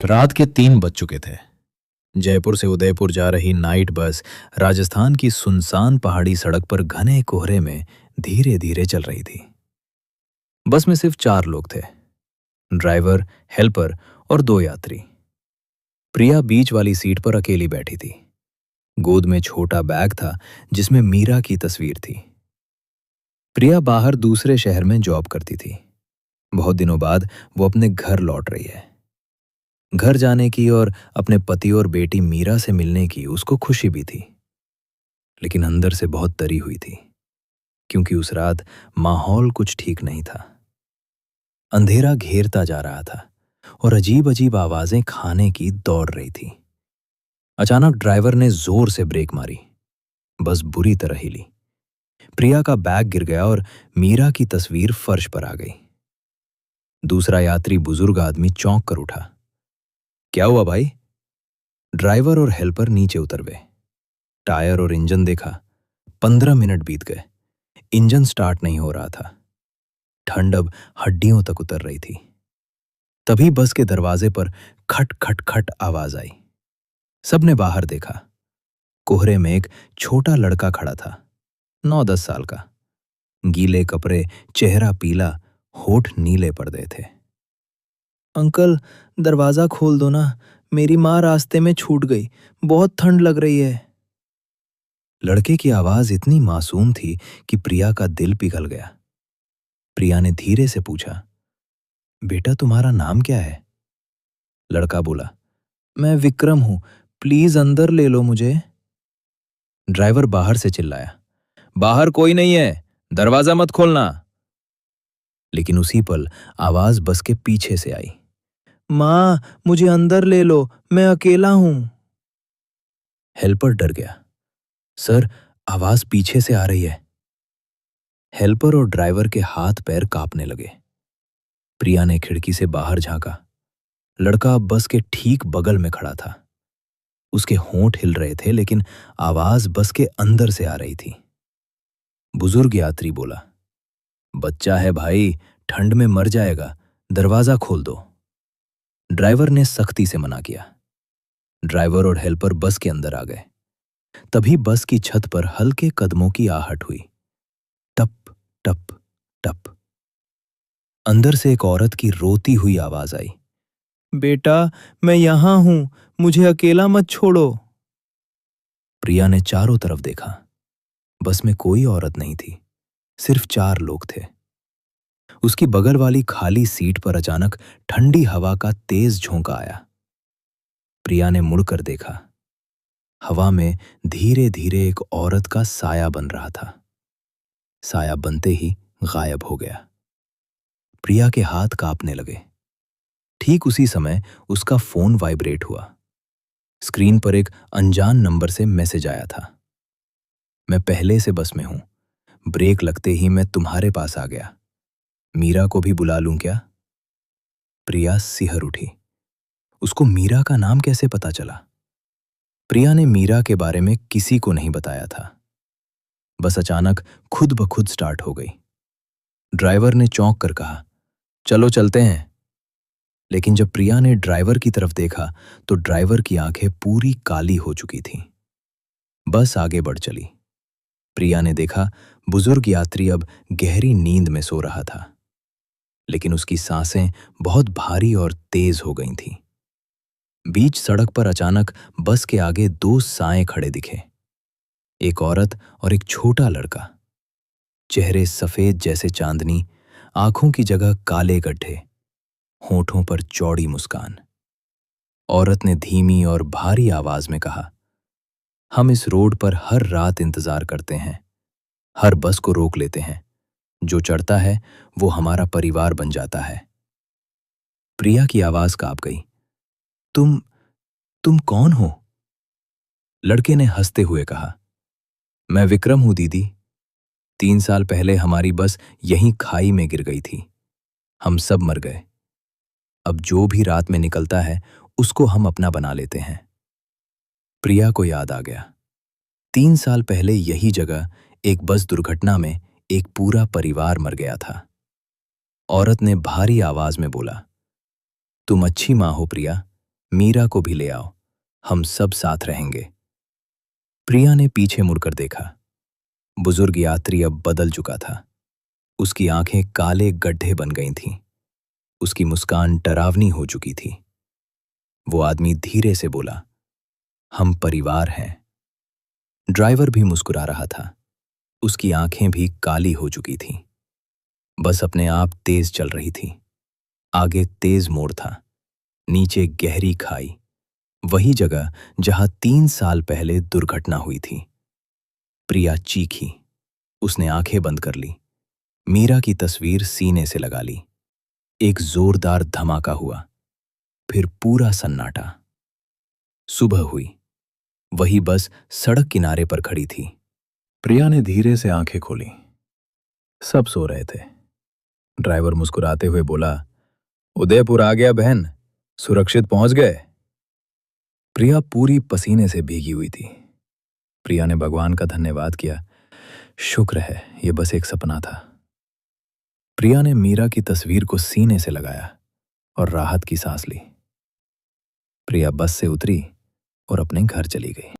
रात के 3 बज चुके थे। जयपुर से उदयपुर जा रही नाइट बस राजस्थान की सुनसान पहाड़ी सड़क पर घने कोहरे में धीरे धीरे चल रही थी। बस में सिर्फ 4 लोग थे, ड्राइवर, हेल्पर और 2 यात्री। प्रिया बीच वाली सीट पर अकेली बैठी थी। गोद में छोटा बैग था जिसमें मीरा की तस्वीर थी। प्रिया बाहर दूसरे शहर में जॉब करती थी। बहुत दिनों बाद वो अपने घर लौट रही है। घर जाने की और अपने पति और बेटी मीरा से मिलने की उसको खुशी भी थी, लेकिन अंदर से बहुत डरी हुई थी, क्योंकि उस रात माहौल कुछ ठीक नहीं था। अंधेरा घेरता जा रहा था और अजीब अजीब आवाजें खाने की दौड़ रही थी। अचानक ड्राइवर ने जोर से ब्रेक मारी। बस बुरी तरह हिली। प्रिया का बैग गिर गया और मीरा की तस्वीर फर्श पर आ गई। दूसरा यात्री, बुजुर्ग आदमी, चौंक कर उठा। क्या हुआ भाई? ड्राइवर और हेल्पर नीचे उतरवे। टायर और इंजन देखा। 15 मिनट बीत गए। इंजन स्टार्ट नहीं हो रहा था। ठंड अब हड्डियों तक उतर रही थी। तभी बस के दरवाजे पर खट खट खट आवाज आई। सबने बाहर देखा। कोहरे में एक छोटा लड़का खड़ा था, 9-10 साल का। गीले कपड़े, चेहरा पीला, होठ नीले पर्दे थे। अंकल, दरवाजा खोल दो ना, मेरी माँ रास्ते में छूट गई, बहुत ठंड लग रही है। लड़के की आवाज इतनी मासूम थी कि प्रिया का दिल पिघल गया। प्रिया ने धीरे से पूछा, बेटा तुम्हारा नाम क्या है? लड़का बोला, मैं विक्रम हूं, प्लीज अंदर ले लो मुझे। ड्राइवर बाहर से चिल्लाया, बाहर कोई नहीं है, दरवाजा मत खोलना। लेकिन उसी पल आवाज बस के पीछे से आई, मां, मुझे अंदर ले लो, मैं अकेला हूं। हेल्पर डर गया। सर, आवाज पीछे से आ रही है। हेल्पर और ड्राइवर के हाथ पैर कांपने लगे। प्रिया ने खिड़की से बाहर झांका। लड़का बस के ठीक बगल में खड़ा था। उसके होंठ हिल रहे थे, लेकिन आवाज बस के अंदर से आ रही थी। बुजुर्ग यात्री बोला, बच्चा है भाई, ठंड में मर जाएगा, दरवाजा खोल दो। ड्राइवर ने सख्ती से मना किया। ड्राइवर और हेल्पर बस के अंदर आ गए। तभी बस की छत पर हल्के कदमों की आहट हुई। टप टप टप। अंदर से एक औरत की रोती हुई आवाज आई, बेटा, मैं यहां हूं, मुझे अकेला मत छोड़ो। प्रिया ने चारों तरफ देखा। बस में कोई औरत नहीं थी, सिर्फ 4 लोग थे। उसकी बगल वाली खाली सीट पर अचानक ठंडी हवा का तेज झोंका आया। प्रिया ने मुड़कर देखा। हवा में धीरे धीरे एक औरत का साया बन रहा था। साया बनते ही गायब हो गया। प्रिया के हाथ कांपने लगे। ठीक उसी समय उसका फोन वाइब्रेट हुआ। स्क्रीन पर एक अनजान नंबर से मैसेज आया था, मैं पहले से बस में हूं, ब्रेक लगते ही मैं तुम्हारे पास आ गया, मीरा को भी बुला लूं क्या? प्रिया सिहर उठी। उसको मीरा का नाम कैसे पता चला? प्रिया ने मीरा के बारे में किसी को नहीं बताया था। बस अचानक खुद ब खुद स्टार्ट हो गई। ड्राइवर ने चौंक कर कहा, चलो चलते हैं। लेकिन जब प्रिया ने ड्राइवर की तरफ देखा तो ड्राइवर की आंखें पूरी काली हो चुकी थीं। बस आगे बढ़ चली। प्रिया ने देखा बुजुर्ग यात्री अब गहरी नींद में सो रहा था, लेकिन उसकी सांसें बहुत भारी और तेज हो गई थीं। बीच सड़क पर अचानक बस के आगे 2 साएं खड़े दिखे, एक औरत और एक छोटा लड़का। चेहरे सफेद जैसे चांदनी, आंखों की जगह काले गड्ढे, होठों पर चौड़ी मुस्कान। औरत ने धीमी और भारी आवाज में कहा, हम इस रोड पर हर रात इंतजार करते हैं, हर बस को रोक लेते हैं, जो चढ़ता है वो हमारा परिवार बन जाता है। प्रिया की आवाज कांप गई, तुम कौन हो? लड़के ने हंसते हुए कहा, मैं विक्रम हूं दीदी। 3 साल पहले हमारी बस यहीं खाई में गिर गई थी, हम सब मर गए। अब जो भी रात में निकलता है उसको हम अपना बना लेते हैं। प्रिया को याद आ गया, 3 साल पहले यही जगह एक बस दुर्घटना में एक पूरा परिवार मर गया था। औरत ने भारी आवाज में बोला, तुम अच्छी मां हो प्रिया, मीरा को भी ले आओ, हम सब साथ रहेंगे। प्रिया ने पीछे मुड़कर देखा। बुजुर्ग यात्री अब बदल चुका था। उसकी आंखें काले गड्ढे बन गई थीं। उसकी मुस्कान डरावनी हो चुकी थी। वो आदमी धीरे से बोला, हम परिवार हैं। ड्राइवर भी मुस्कुरा रहा था। उसकी आंखें भी काली हो चुकी थीं। बस अपने आप तेज चल रही थी। आगे तेज मोड़ था, नीचे गहरी खाई, वही जगह जहां 3 साल पहले दुर्घटना हुई थी। प्रिया चीखी। उसने आंखें बंद कर ली। मीरा की तस्वीर सीने से लगा ली। एक जोरदार धमाका हुआ, फिर पूरा सन्नाटा। सुबह हुई। वही बस सड़क किनारे पर खड़ी थी। प्रिया ने धीरे से आंखें खोली। सब सो रहे थे। ड्राइवर मुस्कुराते हुए बोला, उदयपुर आ गया बहन, सुरक्षित पहुंच गए। प्रिया पूरी पसीने से भीगी हुई थी। प्रिया ने भगवान का धन्यवाद किया। शुक्र है, यह बस एक सपना था। प्रिया ने मीरा की तस्वीर को सीने से लगाया और राहत की सांस ली। प्रिया बस से उतरी और अपने घर चली गई।